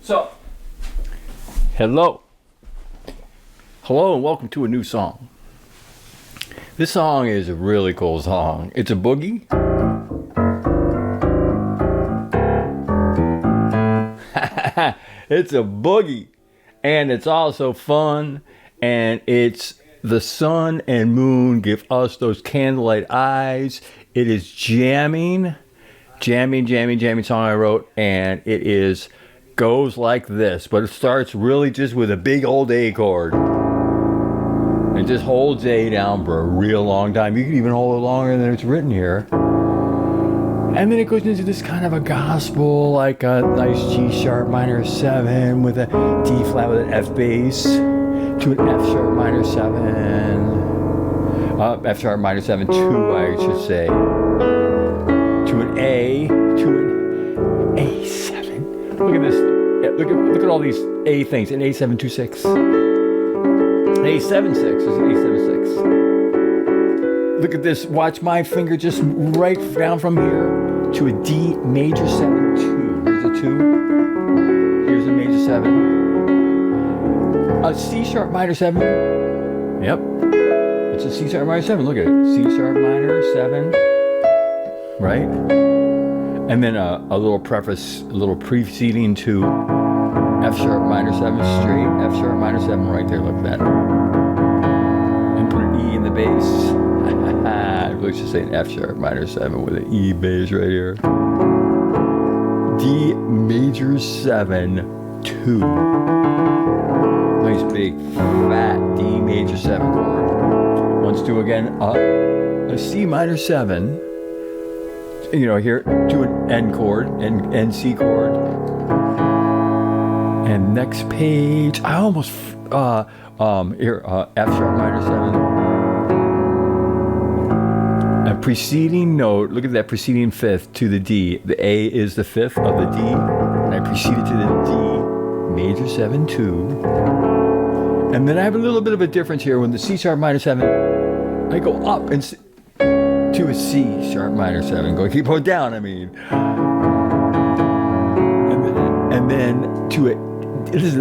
So, hello and welcome to a new song. This song is a really cool song. It's a boogie. It's a boogie, and it's also fun, and it's the sun and moon give us those candlelight eyes. It is jamming song I wrote, and it goes like this, but it starts really just with a big old A chord. And just holds A down for a real long time. You can even hold it longer than it's written here. And then it goes into this kind of a gospel, like a nice G sharp minor 7 with a D flat with an F bass to an F sharp minor 7. F sharp minor 7 2, I should say. To an A, to an A7. Look at this. Look at all these A things. An A726. An A76 is an A76. Look at this. Watch my finger just right down from here to a D major 7 2. Here's a 2. Here's a major 7. A C sharp minor 7. Yep. It's a C sharp minor 7. Look at it. C sharp minor 7. Right? And then a little preface, a little preceding to F sharp minor 7 straight. F sharp minor 7 right there. Look at that. And put an E in the bass. I really should say an F sharp minor 7 with an E bass right here. D major 7 2. Nice big fat D major 7 chord. Once two again. A C minor 7. You know, here to an N chord and C chord. And next page, I almost here F sharp minor 7. A preceding note. Look at that preceding fifth to the D. The A is the fifth of the D, and I proceeded to the D major 7 2. And then I have a little bit of a difference here. When the C sharp minor 7, I go up and to a C sharp minor 7. Keep going down, I mean. And then to a,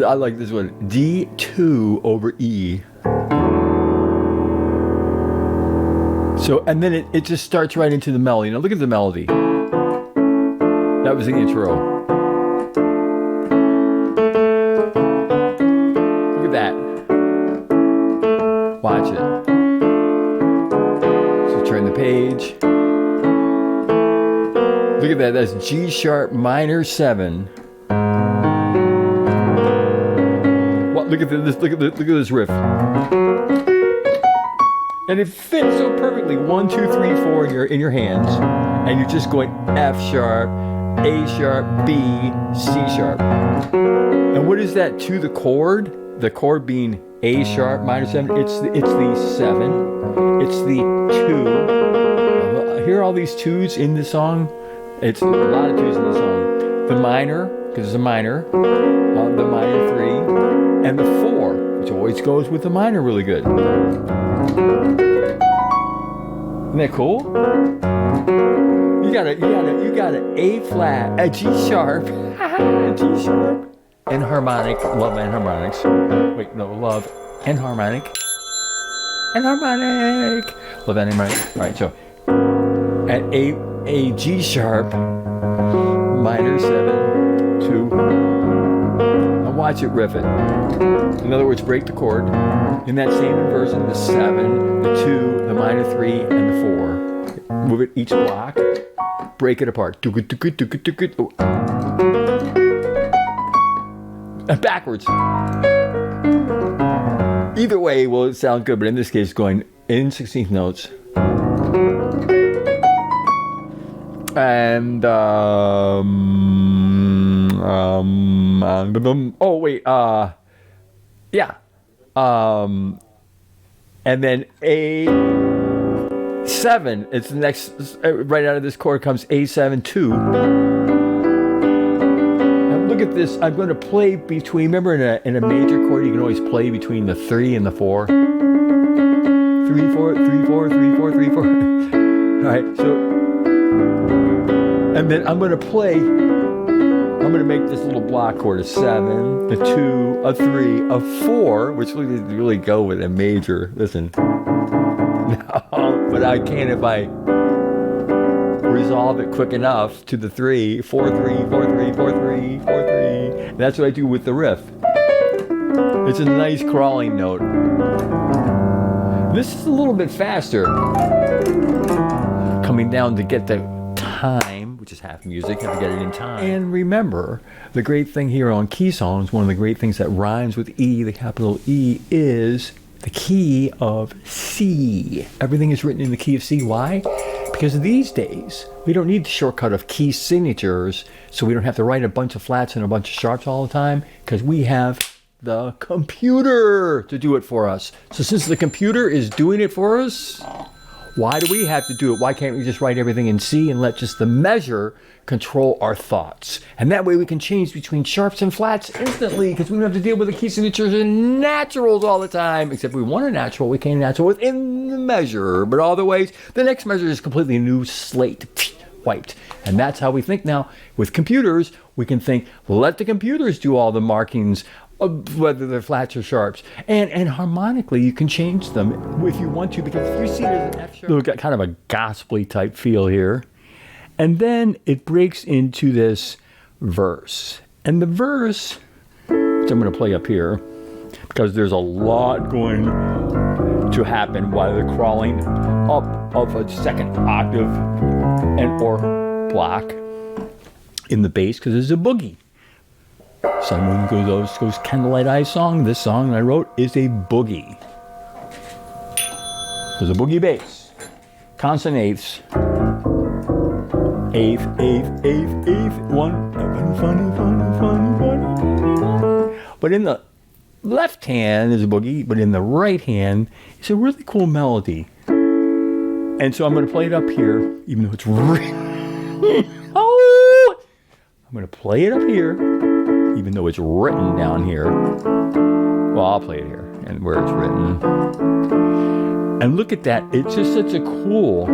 I like this one, D2 over E. So, and then it just starts right into the melody. Now look at the melody. That was the intro. Look at that. Watch it. Turn the page. Look at that. That's G sharp minor 7. What? Look at this. Look at this riff. And it fits so perfectly. 1, 2, 3, 4 in your hands, and you're just going F sharp, A sharp, B, C sharp. And what is that to the chord? The chord being A sharp minor 7. It's the 7. It's the 2. Hear all these 2s in the song? It's a lot of 2s in the song. The minor, because it's a minor. The minor 3. And the 4, which always goes with the minor really good. Isn't that cool? You got an A flat, a G sharp, a G sharp, and harmonic. Love and harmonics. Wait, no, love and harmonic. And harmonic. Love and harmonic. All right, so at a G sharp minor 7 2. Now watch it riff it. In other words, break the chord in that same inversion. The 7, the 2, the minor 3, and the 4. Move it each block. Break it apart. And backwards. Either way will sound good, but in this case, going in 16th notes. And oh wait, yeah, and then A7. It's the next right out of this chord comes A7 2. Now look at this. I'm going to play between. Remember, in a major chord, you can always play between the 3 and the 4. 3 4 3 4 3 4 3 4. All right, so. And then I'm going to make this little block chord, a 7, a 2, a 3, a 4, which would really go with a major. Listen. No, but I can if I resolve it quick enough to the 3, 4, 3, 4, 3, 4, 3, 4, 3. That's what I do with the riff. It's a nice crawling note. This is a little bit faster. Coming down to get the time, which is half music, have to get it in time. And remember, the great thing here on KEYSongs, one of the great things that rhymes with E, the capital E, is the key of C. Everything is written in the key of C. Why? Because these days, we don't need the shortcut of key signatures, so we don't have to write a bunch of flats and a bunch of sharps all the time, because we have the computer to do it for us. So since the computer is doing it for us, why do we have to do it? Why can't we just write everything in C and let just the measure control our thoughts? And that way we can change between sharps and flats instantly, because we don't have to deal with the key signatures and naturals all the time. Except we want a natural, we can't natural within the measure. But otherwise, the next measure is completely new slate, wiped. And that's how we think now. With computers, we can think, let the computers do all the markings, whether they're flats or sharps, and harmonically you can change them if you want to, because if you see it as an F sharp, we've got kind of a gospel-y type feel here, and then it breaks into this verse, and the verse, which I'm going to play up here, because there's a lot going to happen while they're crawling up of a second octave and or block in the bass, because there's a boogie. Sun, moon, goes candlelight eye song. This song I wrote is a boogie. There's a boogie bass. Consonant eighths. Eighth, eighth, eighth, eighth. One. Funny. But in the left hand is a boogie, but in the right hand is a really cool melody. And so I'm going to play it up here, even though it's really... Oh! I'm going to play it up here, even though it's written down here. Well, I'll play it here and where it's written. And look at that. It's just such a cool...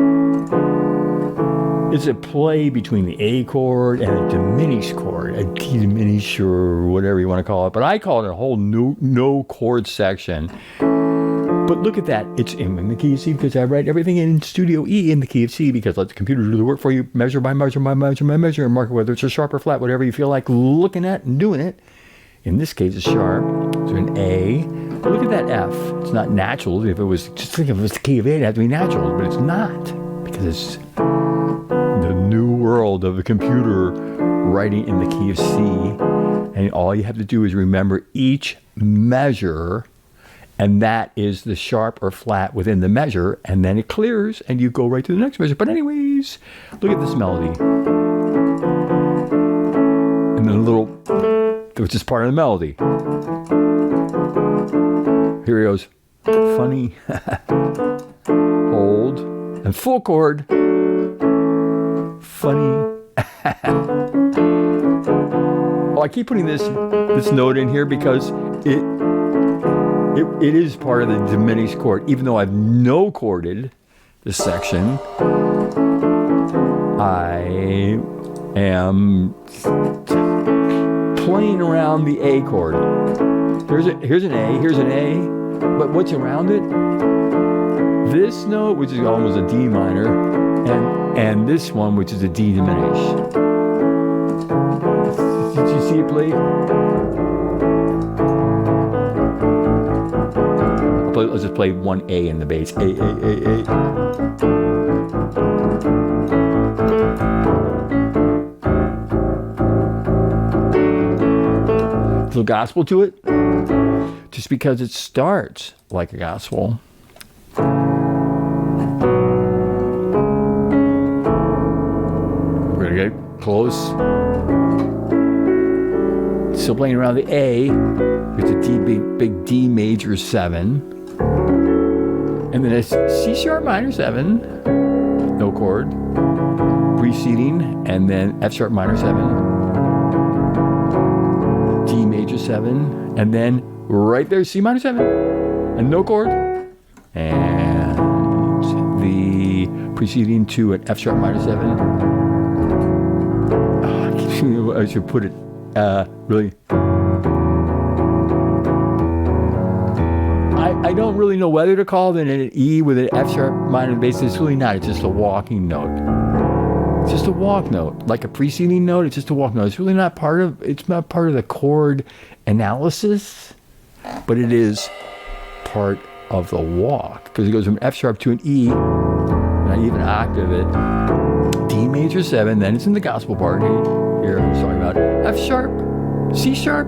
It's a play between the A chord and a diminished chord, a key diminished or whatever you want to call it. But I call it a whole no chord section. But look at that. It's in the key of C because I write everything in Studio E in the key of C because let the computer do the work for you, measure by measure by measure by measure, and mark it whether it's a sharp or flat, whatever you feel like looking at and doing it. In this case, it's sharp. So an A. But look at that F. It's not natural. If it was, just think if it was the key of A, it'd have to be natural, but it's not because it's the new world of the computer writing in the key of C. And all you have to do is remember each measure, and that is the sharp or flat within the measure, and then it clears and you go right to the next measure. But anyways, look at this melody. And then a little, which is part of the melody. Here he goes. Funny. Hold. And full chord. Funny. Oh, I keep putting this note in here because it is part of the diminished chord. Even though I've no chorded this section, I am playing around the A chord. Here's an A, but what's around it? This note, which is almost a D minor, and this one, which is a D diminished. Did you see it play? Let's just play one A in the bass. A. Little gospel to it, just because it starts like a gospel. We're gonna get close. Still playing around the A. It's a D, big D major 7. And then a C sharp minor 7, no chord, preceding, and then F sharp minor 7, D major 7, and then right there C minor 7, and no chord, and the preceding to an F sharp minor 7. Oh, I should put it really. I don't really know whether to call it an E with an F sharp minor bass. It's really not. It's just a walking note. It's just a walk note, like a preceding note. It's just a walk note. It's really not part of. It's not part of the chord analysis, but it is part of the walk because it goes from F sharp to an E, not even an octave it. D major 7. Then it's in the gospel part here. I'm talking about F sharp, C sharp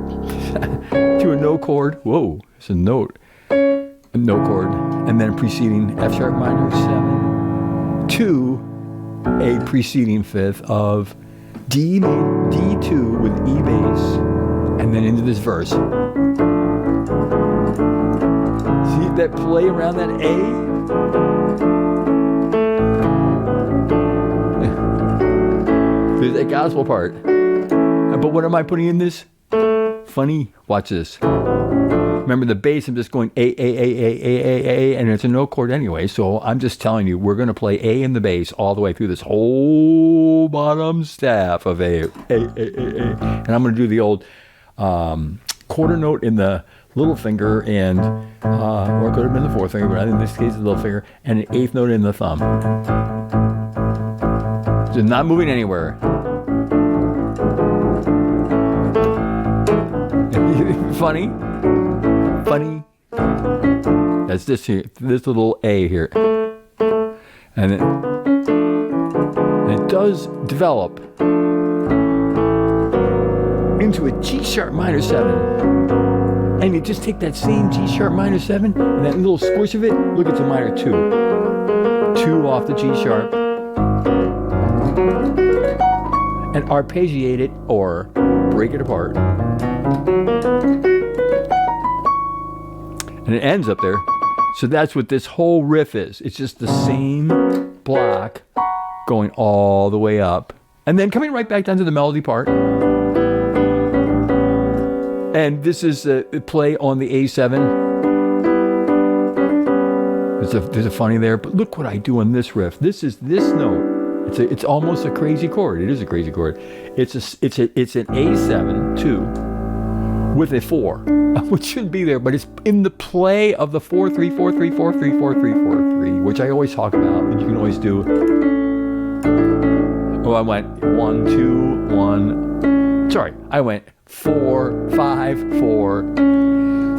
to a no chord. Whoa, it's a note. No chord, and then preceding F sharp minor 7 to a preceding fifth of D2 with E bass, and then into this verse. See that play around that A? There's that gospel part. But what am I putting in this? Funny, watch this. Remember the bass, I'm just going A, and it's a no chord anyway, so I'm just telling you, we're going to play A in the bass all the way through this whole bottom staff of A. And I'm going to do the old quarter note in the little finger, and or it could have been the fourth finger, but in this case, the little finger, and an eighth note in the thumb. So not moving anywhere. Funny. That's this here, this little A here, and it does develop into a G sharp minor 7, and you just take that same G sharp minor 7 and that little squish of it. Look, it's a minor 2 off the G sharp, and arpeggiate it or break it apart. And it ends up there. So that's what this whole riff is. It's just the same block going all the way up. And then coming right back down to the melody part. And this is a play on the A7. There's a funny there. But look what I do on this riff. This is this note. It's almost a crazy chord. It is a crazy chord. It's an A7 too, with a 4. Which shouldn't be there, but it's in the play of the 4-3-4-3-4-3-4-3-4-3, which I always talk about, and you can always do. Oh, I went 1, 2, 1. Sorry, I went 4, 5, 4,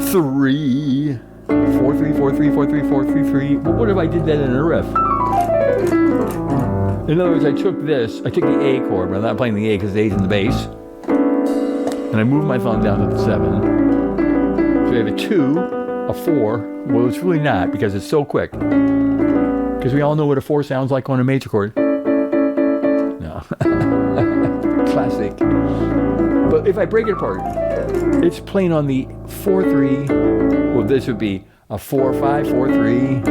3, 4, 3, 4, 3, 4, 3, 4, 3, 3. Well, what if I did that in a riff? In other words, I took the A chord, but I'm not playing the A because the A's in the bass, and I moved my thumb down to the 7. So we have a 2, a 4. Well, it's really not because it's so quick. Because we all know what a 4 sounds like on a major chord. No. Classic. But if I break it apart, it's playing on the 4-3. Well, this would be a 4-5, 4-3.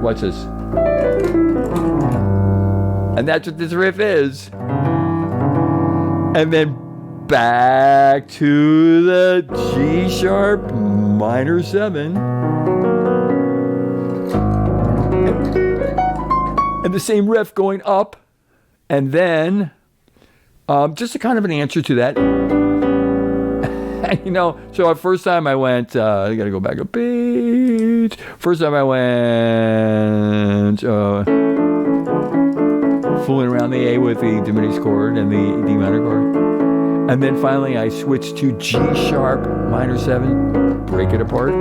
Watch this. And that's what this riff is. And then back to the G sharp minor 7. And the same riff going up. And then just a kind of an answer to that. You know, so our first time I went, I gotta go back a page. First time I went fooling around the A with the diminished chord and the D minor chord. And then finally I switched to G sharp minor 7, break it apart,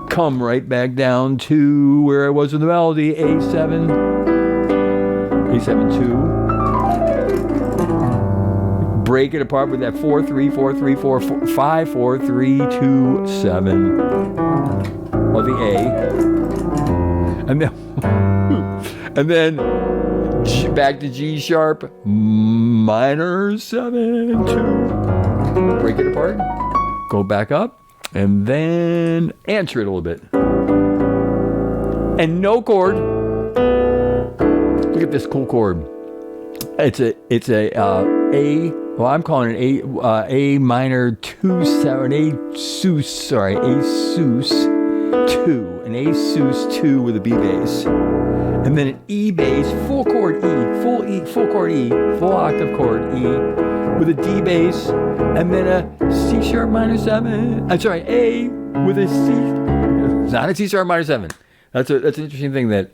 come right back down to where I was with the melody, A7, A7 2, break it apart with that 4-3, 4-3, 4-5, 4-3, 2, 7 of the A. And then back to G sharp minor 7, 2. Break it apart. Go back up. And then answer it a little bit. And no chord. Look at this cool chord. It's a A. Well, I'm calling it A minor 2 7 A sus 2, an A sus 2 with a B bass. and then an E bass, full chord E, full chord E, full octave chord E, with a D bass, and then a C sharp minor 7. I'm sorry, A with a C, not a C sharp minor 7. That's an interesting thing that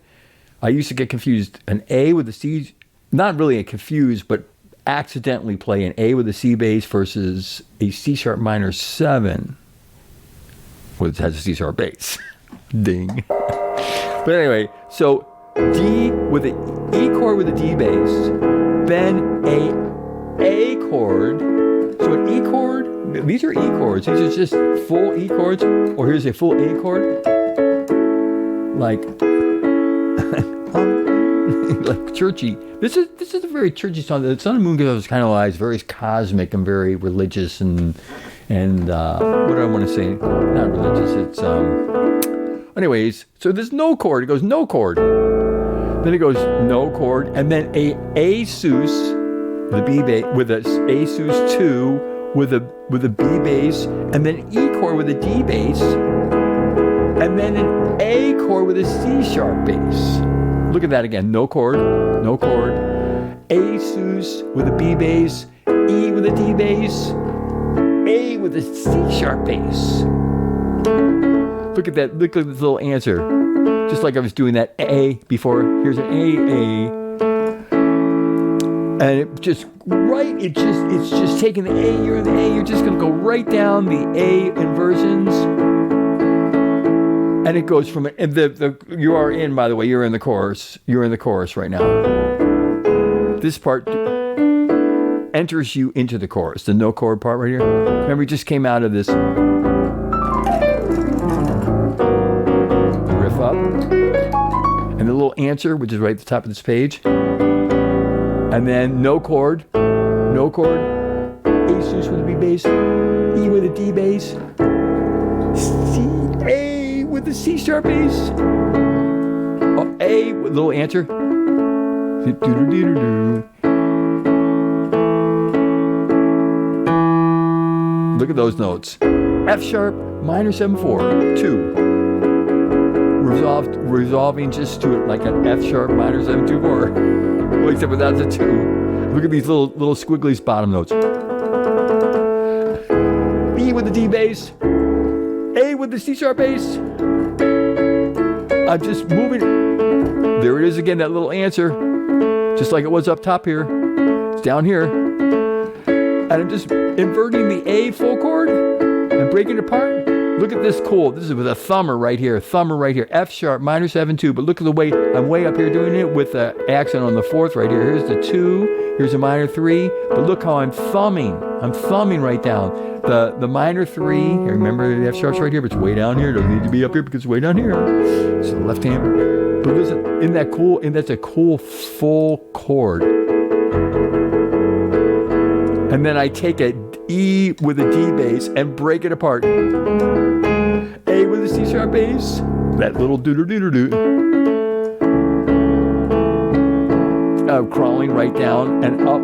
I used to get confused. An A with a C, not really a confused, but accidentally play an A with a C bass versus a C sharp minor 7, which has a C sharp bass. Ding. But anyway, so D with an E chord with a D bass, then A chord. So an E chord, these are E chords. These are just full E chords. Or here's a full A chord. Like like churchy. This is a very churchy song. The Sun and Moon goes kind of like very cosmic and very religious and what do I want to say? Not religious. It's anyways. So there's no chord. It goes no chord. Then it goes no chord, and then a sus, the B bass with a A sus 2 with a B bass, and then E chord with a D bass, and then an A chord with a C sharp bass. Look at that again. No chord, no chord. A sus with a B bass, E with a D bass, A with a C sharp bass. Look at that. Look at this little answer. Just like I was doing that A before. Here's an A. And it just right. It's just taking the A. You're in the A. You're just gonna go right down the A inversions. And it goes from and the you are in, by the way, you're in the chorus. You're in the chorus right now. This part enters you into the chorus. The no chord part right here. Remember, we just came out of this riff up. And the little answer, which is right at the top of this page. And then no chord. No chord. A sus with a B bass. E with a D bass. C, A with the C sharp bass. Oh, A with a little answer. Look at those notes. F sharp minor 7/4 2. Resolving just to it like an F sharp minor 7/2/4. Well, except without the 2. Look at these little squigglies bottom notes. E with the D bass. A with the C sharp bass. I'm just moving. There it is again, that little answer. Just like it was up top here. It's down here. And I'm just inverting the A full chord and breaking it apart. Look at this cool. This is with a thumber right here. F sharp minor 7/2. But look at the way I'm way up here doing it with the accent on the 4th right here. Here's the 2. Here's a minor 3. But look how I'm thumbing. I'm thumbing right down. The minor 3. Remember the F sharp's right here, but it's way down here. It doesn't need to be up here because it's way down here. So the left hand. But listen, isn't that cool? And that's a cool full chord. And then I take a E with a D bass and break it apart. A with a C sharp bass. That little doo-doo-doo-doo-doo. Crawling right down and up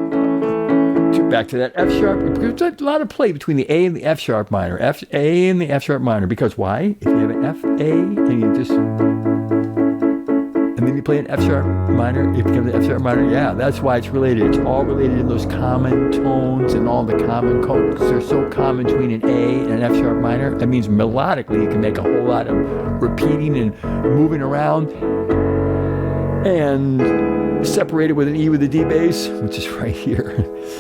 back to that F sharp. There's a lot of play between the A and the F sharp minor. A and the F sharp minor. Because why? If you have an F, A, and you just... And then you play an F sharp minor, it becomes an F sharp minor. Yeah, that's why it's related. It's all related in those common tones and all the common codes. They're so common between an A and an F sharp minor. That means melodically you can make a whole lot of repeating and moving around. And separated with an E with a D bass, which is right here.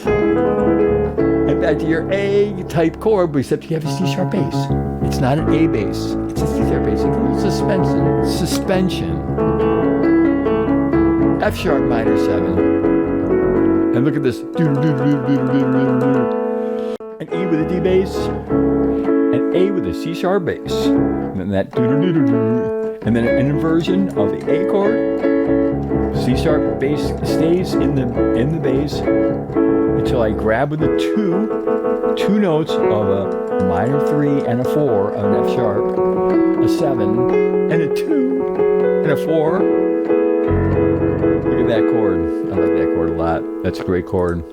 And back to your A type chord, but except you have a C sharp bass. It's not an A bass. It's a C sharp bass. It's a little suspension. F sharp minor 7. And look at this. An E with a D bass. An A with a C sharp bass. And then that. And then an inversion of the A chord. C sharp bass stays in the bass until I grab with the two notes of a minor 3 and a 4 of an F sharp, a 7 and a 2 and a 4. Look at that chord. I like that chord a lot. That's a great chord.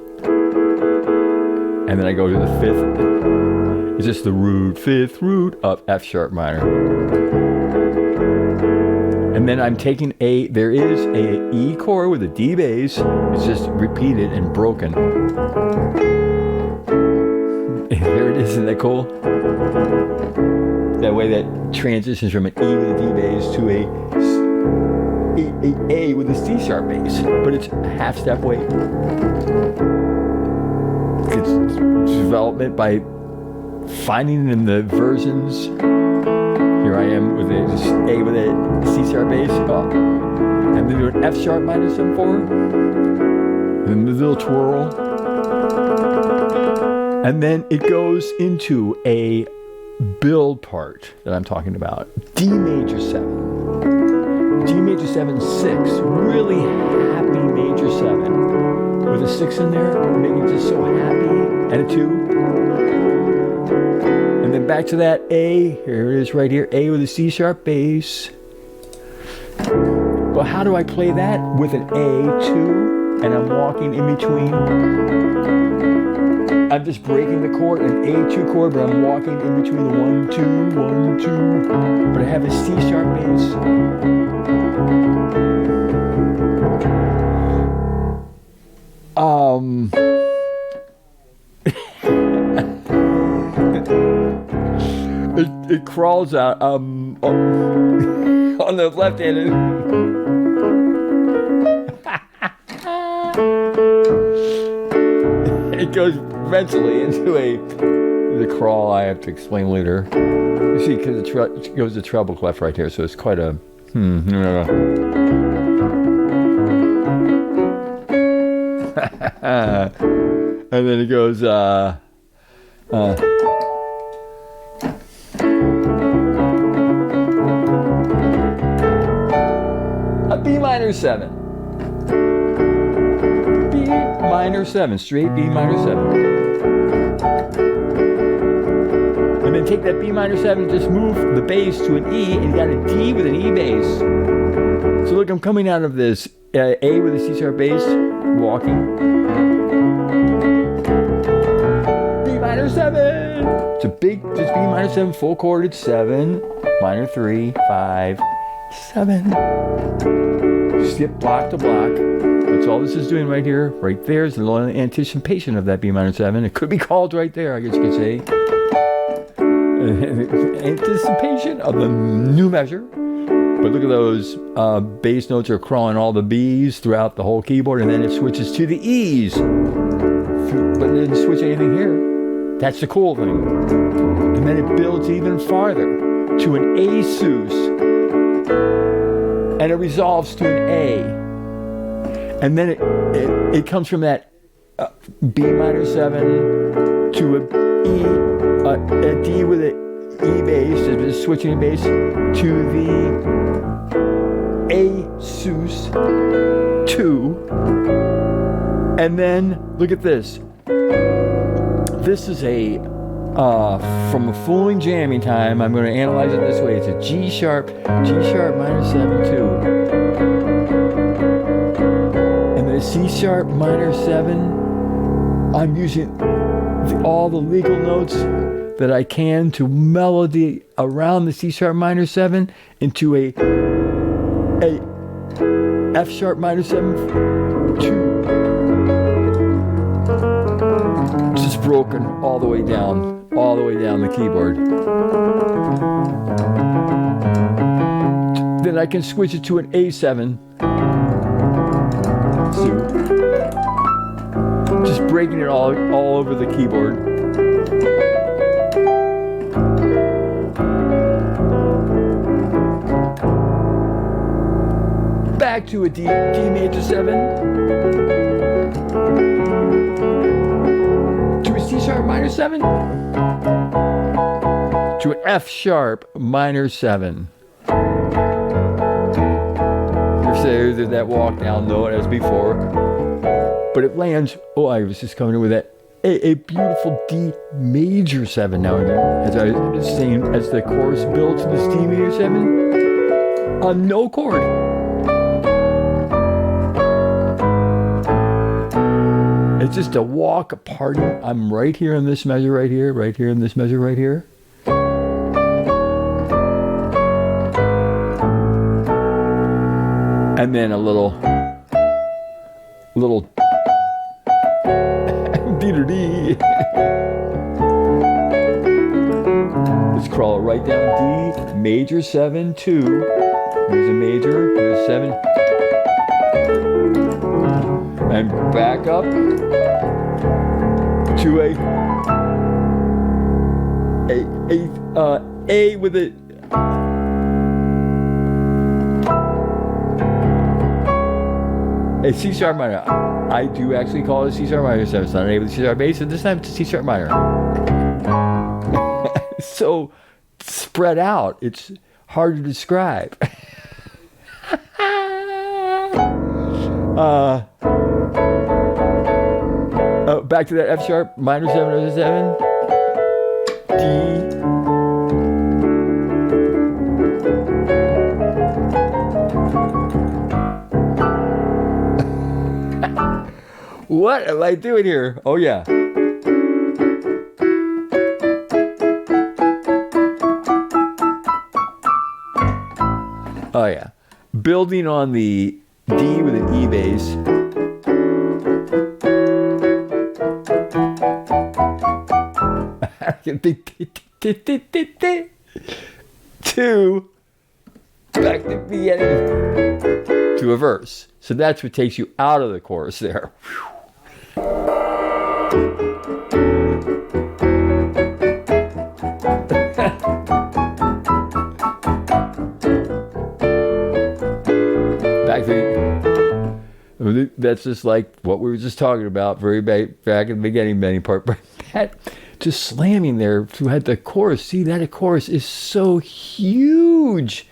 And then I go to the 5th. It's just the root, 5th root of F sharp minor. And then I'm taking there is a E chord with a D bass. It's just repeated and broken. There it is, isn't that cool? That way that transitions from an E with a D bass to a with a C sharp bass, but it's a half step away. It's development by finding in the versions. Here I am with a with a C sharp bass, and then do an F sharp minor 7/4, and then the little twirl, and then it goes into a build part that I'm talking about. D major 7, D major 7 6, really happy major 7 with a 6 in there, making it just so happy, and a 2. And then back to that A, here it is right here, A with a C sharp bass. Well, how do I play that? With an A2, and I'm walking in between. I'm just breaking the chord, an A2 chord, but I'm walking in between the 1, 2, 1, 2. But I have a C sharp bass. It crawls out on the left hand. It goes eventually into the crawl. I have to explain later. You see, because it goes to treble clef right here, so it's quite a and then it goes a B minor 7. B minor 7, straight B minor 7. And then take that B minor 7, just move the bass to an E, and you got a D with an E bass. So look, I'm coming out of this A with a C sharp bass, walking. B minor 7. It's a big, just B minor 7, full chorded 7, minor 3, 5, 7. Skip block to block. That's all this is doing right here. Right there is a little anticipation of that B minor 7. It could be called right there, I guess you could say. Anticipation of the new measure. But look at those bass notes are crawling all the B's throughout the whole keyboard, and then it switches to the E's. But it didn't switch anything here. That's the cool thing. And then it builds even farther to an A sus. And it resolves to an A. And then it comes from that B minor 7 to a D with an E bass, it's switching bass, to the A sus 2. And then, look at this. This is from a fooling jamming time, I'm going to analyze it this way. It's a G sharp minor 7, 2. And then a C sharp minor 7. I'm using all the legal notes that I can to melody around the C sharp minor 7 into a F sharp minor 7, 2. Just broken all the way down the keyboard. Then I can switch it to an A7. So, just breaking it all over the keyboard. Back to a D major 7. To a C sharp minor 7. To an F sharp minor 7. There's that walk down note as before. But it lands, I was just coming in with that, a beautiful D major 7 now and then. As I was saying, as the chorus builds to this D major 7, a no chord. It's just a walk, a party. I'm right here in this measure right here, right here in this measure right here. and then a little D. Let's crawl right down D, major 7, 2. Here's a major, here's 7. And back up to A with a C sharp minor. I do actually call it a C sharp minor 7. It's not an A with a C sharp bass, and this time it's a C sharp minor. So spread out, it's hard to describe. Back to that F sharp minor 7 7, D. What am I doing here? Oh yeah. Oh yeah. Building on the D with an E bass. Two, back to the beginning to a verse. So that's what takes you out of the chorus there. Back to that's just like what we were just talking about, very back in the beginning, Benny part. But that just slamming there to have the chorus. See, that chorus is so huge.